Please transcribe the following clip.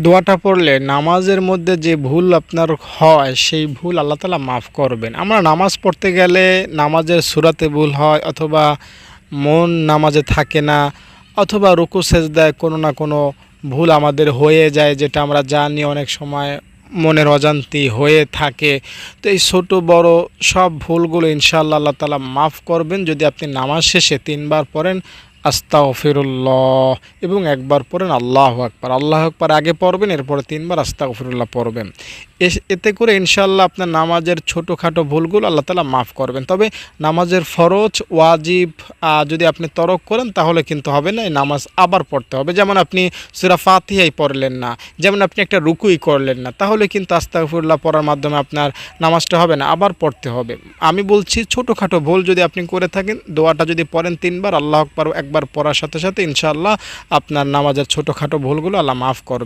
দোয়াটা পড়লে নামাজের মধ্যে যে ভুল আপনার হয় সেই ভুল আল্লাহ তাআলা মাফ করবেন। আমরা নামাজ পড়তে গেলে নামাজের সূরাতে ভুল হয়, অথবা মন নামাজে থাকে না, অথবা রুকু সেজদায় কোনো না কোনো ভুল আমাদের হয়ে যায়, যেটা আমরা জানি অনেক সময় মনের অজান্তি হয়ে থাকে। তো এই ছোট বড় সব ভুলগুলো ইনশাআল্লাহ আল্লাহ তাআলা মাফ করবেন যদি আপনি নামাজ শেষে ৩ বার পড়েন আস্তাগফিরুল্লাহ এবং একবার পড়েন আল্লাহু আকবার। আল্লাহু আকবার আগে পড়বেন, এরপরে ৩ বার আস্তাগফিরুল্লাহ পড়বেন। এতে করে ইনশাআল্লাহ আপনার নামাজের ছোটোখাটো ভুলগুলো আল্লাহ তাআলা মাফ করবেন। তবে নামাজের ফরজ ওয়াজিব যদি আপনি তরক করেন তাহলে কিন্তু হবে না, এই নামাজ আবার পড়তে হবে। যেমন আপনি সূরা ফাতিহাই পড়লেন না, যেমন আপনি একটা রুকুই করলেন না, তাহলে কিন্তু আস্তাগফিরুল্লাহ পড়ার মাধ্যমে আপনার নামাজটা হবে না, আবার পড়তে হবে। আমি বলছি ছোটোখাটো ভুল যদি আপনি করে থাকেন, দোয়াটা যদি পড়েন ৩ বার আল্লাহু আকবার একবার পড়ার সাথে সাথে ইনশাআল্লাহ আপনার নামাজের ছোটোখাটো ভুলগুলো আল্লাহ মাফ করবে।